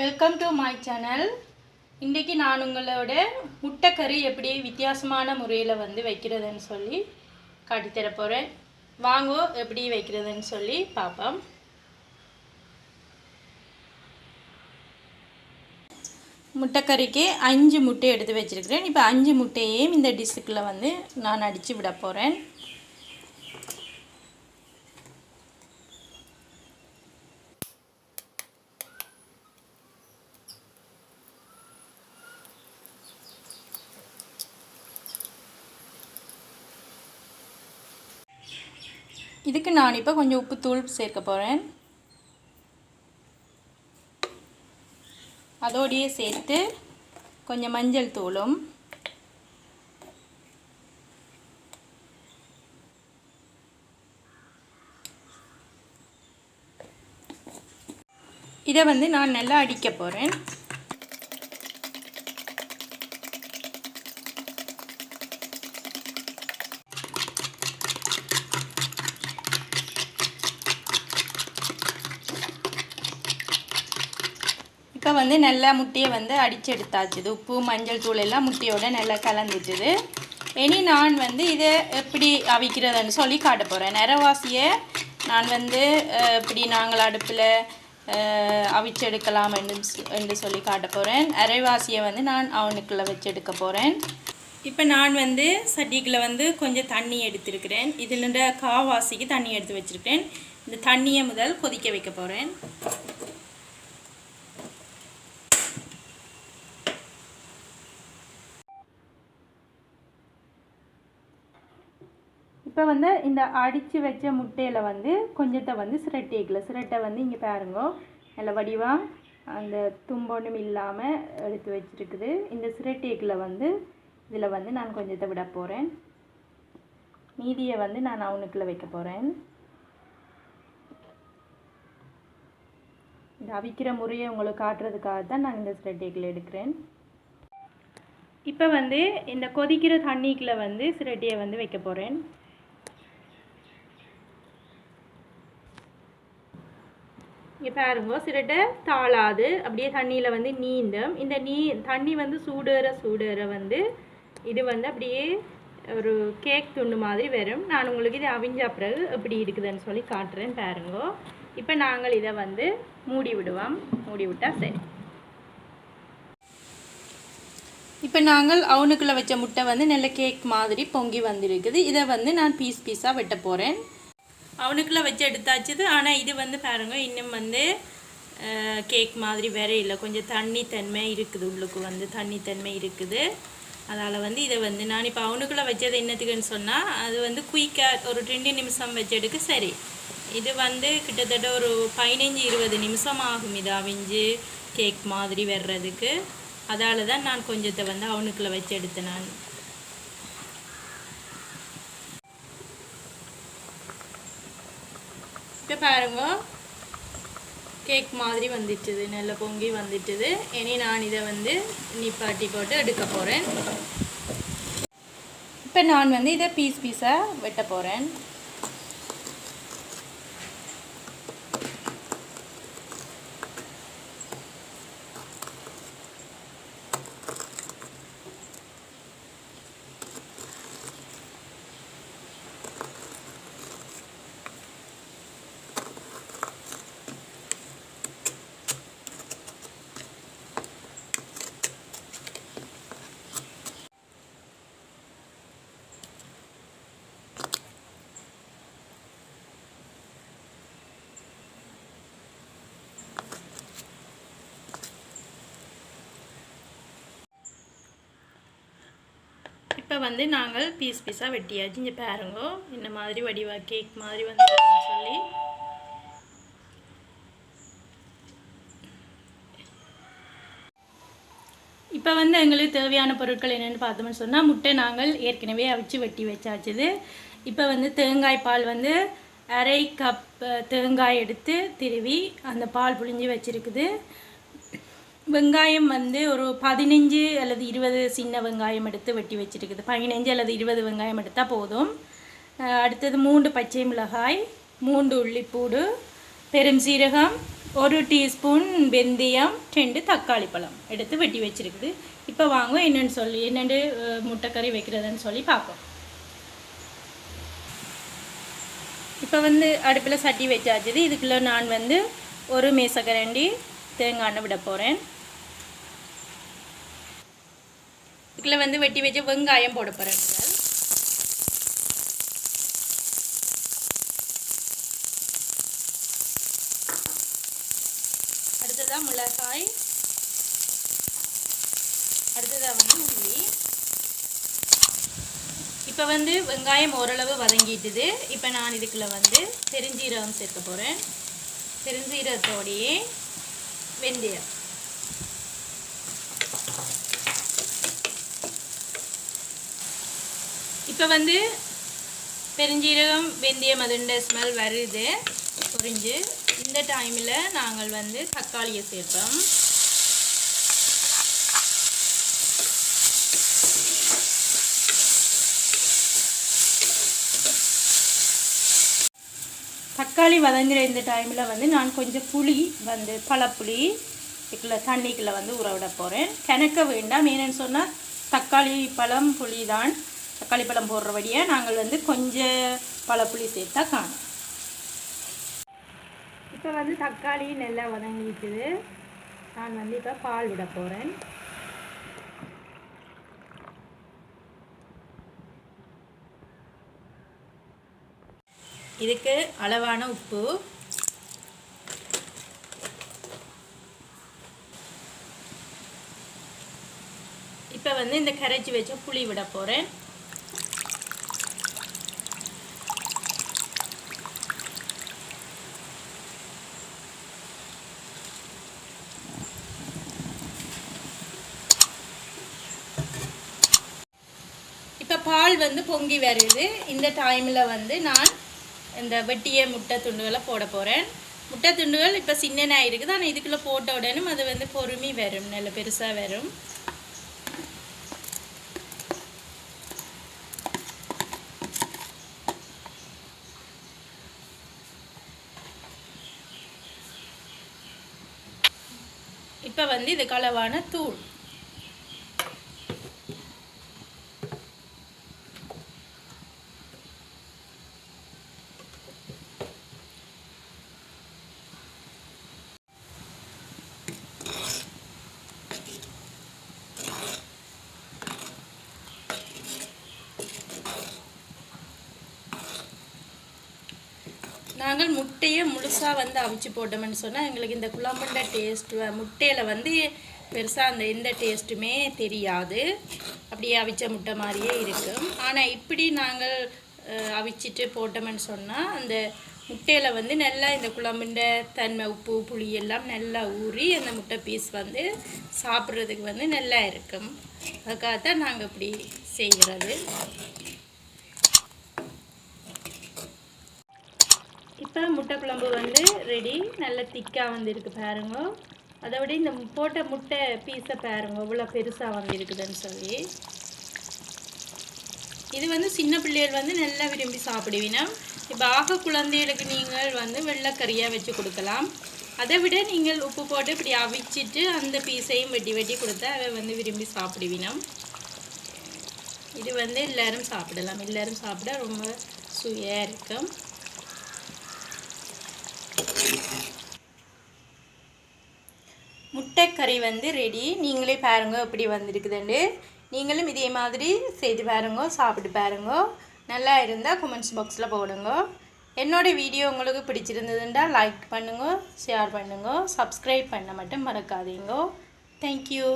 Welcome to my channel. இன்றைக்கி நான் உங்களோட முட்டைக்கறி எப்படி வித்தியாசமான முறையில் வைக்கிறதுன்னு சொல்லி காட்டித்தர போகிறேன். வாங்கோ எப்படி வைக்கிறதுன்னு சொல்லி பார்ப்போம். முட்டைக்கறிக்கு 5 முட்டை எடுத்து வச்சுருக்கிறேன். இப்போ 5 முட்டையையும் இந்த டிஷ்ஷுக்குள்ளே நான் அடித்து விட போகிறேன். இதுக்கு நான் இப்போ கொஞ்சம் உப்புத்தூள் சேர்க்க போகிறேன். அதோடையே சேர்த்து கொஞ்சம் மஞ்சள் தூளும் இதை நான் நல்லா அடிக்க போகிறேன். இப்போ நல்லா முட்டையை அடித்து எடுத்தாச்சுது. உப்பு மஞ்சள் தூள் எல்லாம் முட்டையோட நல்லா கலந்துட்டுது. இனி நான் இதை எப்படி அவிக்கிறதுன்னு சொல்லி காட்ட போகிறேன். நிறவாசியை நான் இப்படி நாங்கள் அடுப்பில் அவிச்சு எடுக்கலாம் என்று சொல்லி காட்ட போகிறேன். அரைவாசியை நான் அவனுக்குள்ளே வச்சு எடுக்க போகிறேன். இப்போ நான் சட்டிக்குள்ளே கொஞ்சம் தண்ணி எடுத்துருக்கிறேன். இதில் காவாசிக்கு தண்ணி எடுத்து வச்சுருக்கிறேன். இந்த தண்ணியை முதல் கொதிக்க வைக்க போகிறேன். இப்போ இந்த அடித்து வச்ச முட்டையில் கொஞ்சத்தை சிரட்டை இங்கே பாருங்க, நல்ல வடிவாக அந்த தும்பொன்னும் இல்லாமல் எடுத்து வச்சுருக்குது. இந்த சிரட்டைக்கில் இதில் நான் கொஞ்சத்தை விட போகிறேன். மீதியை நான் அவனுக்குள்ளே வைக்க போகிறேன். இந்த அவிக்கிற முறையை உங்களுக்கு காட்டுறதுக்காக தான் நான் இந்த சிரட்டைக்கில் எடுக்கிறேன். இப்போ இந்த கொதிக்கிற தண்ணிக்குள்ளே சிரட்டையை வைக்க போகிறேன். இங்கே பாருங்க, சிரட்டை தாளாது அப்படியே தண்ணியில் நீந்தும். இந்த தண்ணி சூடேற இது அப்படியே ஒரு கேக் துண்டு மாதிரி வரும். நான் உங்களுக்கு இதை அவிஞ்ச பிறகு எப்படி இருக்குதுன்னு சொல்லி காட்டுறேன் பாருங்க. இப்போ நாங்கள் இதை மூடி விடுவோம். மூடி விட்டால் சரி. இப்போ நாங்கள் அவனுக்குள்ளே வச்ச முட்டை நல்ல கேக் மாதிரி பொங்கி வந்திருக்குது. இதை நான் பீஸாக வெட்ட போகிறேன். அவனுக்குள்ளே வச்சு எடுத்தாச்சுது. ஆனால் இது பாருங்க, இன்னும் கேக் மாதிரி வேற இல்லை. கொஞ்சம் தண்ணித்தன்மை இருக்குது, உள்ளுக்கு தண்ணித்தன்மை இருக்குது. அதால் இதை நான் இப்போ அவனுக்குள்ளே வச்சது என்னத்துக்குன்னு சொன்னால், அது குயிக்காக ஒரு 2 நிமிஷம் வச்சு எடுக்க சரி. இது கிட்டத்தட்ட ஒரு 15-20 நிமிஷம் ஆகும் இது அவிஞ்சு கேக் மாதிரி வர்றதுக்கு. அதால் தான் நான் கொஞ்சத்தை அவனுக்குள்ளே வச்சு எடுத்தேன். நான் இப்போ பாருங்க, கேக் மாதிரி வந்துட்டுது, நல்ல பொங்கி வந்துட்டுது. இனி நான் இதை நிப்பாட்டி போட்டு எடுக்க போகிறேன். இப்போ நான் இதை பீஸாக வெட்ட போகிறேன். இப்போ நாங்கள் பீஸாக வெட்டியாச்சு. இங்கே பாருங்க, இந்த மாதிரி வடிவா கேக் மாதிரி சொல்லி. இப்போ எங்களுக்கு தேவையான பொருட்கள் என்னென்னு பார்த்தோம்னு சொன்னால், முட்டை நாங்கள் ஏற்கனவே அவிச்சு வெட்டி வச்சாச்சுது. இப்போ தேங்காய் பால் 1/2 கப் தேங்காய் எடுத்து திருவி அந்த பால் புழிஞ்சு வச்சுருக்குது. வெங்காயம் ஒரு 15 அல்லது 20 சின்ன வெங்காயம் எடுத்து வெட்டி வச்சுருக்குது. 15 அல்லது 20 வெங்காயம் எடுத்தால் போதும். அடுத்தது 3 பச்சை மிளகாய், 3 உள்ளிப்பூடு, பெரும் சீரகம், 1 டீஸ்பூன் வெந்தயம், 2 தக்காளி பழம் எடுத்து வெட்டி வச்சுருக்குது. இப்போ வாங்க என்னென்னு முட்டைக்கறி வைக்கிறதுன்னு சொல்லி பார்ப்போம். இப்போ வந்து அடுப்பில் சட்டி வச்சாச்சுது. இதுக்குள்ளே நான் வந்து 1 மேசக்கரண்டி தேங்காய் எண்ணெய் விட போகிறேன். இதுக்குள்ளே வந்து வெட்டி வச்ச வெங்காயம் போட போகிறேன். அடுத்ததாக மிளகாய், அடுத்ததாக வந்து உள்ளி. இப்போ வந்து வெங்காயம் ஓரளவு வதங்கிட்டுது. இப்போ நான் இதுக்குள்ளே வந்து பெருஞ்சீரகம் சேர்க்க போகிறேன். பெருஞ்சீரகத்தோடையே வெந்தயம். இப்போ வந்து பெருஞ்சீரகம் வெந்தயம் அதோட ஸ்மெல் வருது புரிஞ்சு. இந்த டைமில் நாங்கள் வந்து தக்காளியை சேர்ப்போம். தக்காளி வதங்குற இந்த டைமில் வந்து நான் கொஞ்சம் புளி வந்து பழப்புளி இதுக்குள்ள தண்ணிக்குள்ளே வந்து ஊற விட போகிறேன். கிணக்க வேண்டாம். ஏன்னு சொன்னால் தக்காளி பழம் புளி தான். தக்காளி பழம் போடுறபடியாக நாங்கள் வந்து கொஞ்சம் பழப்புளி சேர்த்தா காணும். இப்போ வந்து தக்காளி நல்லா வதங்கிட்டுது. நான் வந்து இப்போ பால் விட போகிறேன். இதுக்கு அளவான உப்பு, இப்போ வந்து இந்த கரைச்சி வச்ச புளி விட போகிறேன். இப்போ பால் வந்து பொங்கி வருது. இந்த டைமில் வந்து நான் இந்த வெட்டிய முட்டை துண்டுகளை போட போகிறேன். முட்டை துண்டுகள் இப்போ சின்னனாக இருக்குது. ஆனால் இதுக்குள்ளே போட்ட உடனே அது வந்து பொறுமி வரும், நல்ல பெருசாக வரும். இப்போ வந்து இதுக்கு அளவான தூள், நாங்கள் முட்டையை முழுசாக வந்து அவிச்சு போட்டோம்னு சொன்னால் எங்களுக்கு இந்த குழம்புண்ட டேஸ்ட் முட்டையில் வந்து பெருசாக அந்த எந்த டேஸ்ட்டுமே தெரியாது. அப்படியே அவிச்ச முட்டை மாதிரியே இருக்கும். ஆனால் இப்படி நாங்கள் அவிச்சிட்டு போட்டோம்னு சொன்னால் அந்த முட்டையில் வந்து நல்லா இந்த குழம்புண்ட தன்மை உப்பு புளி எல்லாம் நல்லா ஊறி அந்த முட்டை பீஸ் வந்து சாப்பிட்றதுக்கு வந்து நல்லா இருக்கும். அதுக்காகத்தான் நாங்கள் இப்படி செய்கிறது. இப்போ முட்டை குழம்பு வந்து ரெடி. நல்ல திக்காக வந்துருக்கு பாருங்க. அதை விட இந்த போட்ட முட்டை பீஸை பாருங்க இவ்வளோ பெருசாக வந்துருக்குதுன்னு சொல்லி. இது வந்து சின்ன பிள்ளைகள் வந்து நல்லா விரும்பி சாப்பிடுவீங்க. இப்போ ஆக குழந்தைகளுக்கு நீங்கள் வந்து வெள்ளைக்கறியாக வச்சு கொடுக்கலாம். அதை விட நீங்கள் உப்பு போட்டு இப்படி அவிச்சிட்டு அந்த பீஸையும் வெட்டி வெட்டி கொடுத்தா அதை வந்து விரும்பி சாப்பிடுவீங்க. இது வந்து எல்லோரும் சாப்பிடலாம். எல்லோரும் சாப்பிட ரொம்ப சுவையாக இருக்கும். முட்டைக்கறி வந்து ரெடி. நீங்களே பாருங்க எப்படி வந்திருக்குதுண்டு. நீங்களும் இதே மாதிரி செய்து பாருங்க, சாப்பிட்டு பாருங்க. நல்லா இருந்தால் கமெண்ட்ஸ் பாக்ஸில் போடுங்க. என்னோடய வீடியோ உங்களுக்கு பிடிச்சிருந்ததுண்டா லைக் பண்ணுங்க, ஷேர் பண்ணுங்க, சப்ஸ்கிரைப் பண்ண மட்டும் மறக்காதீங்க. தேங்க்யூ.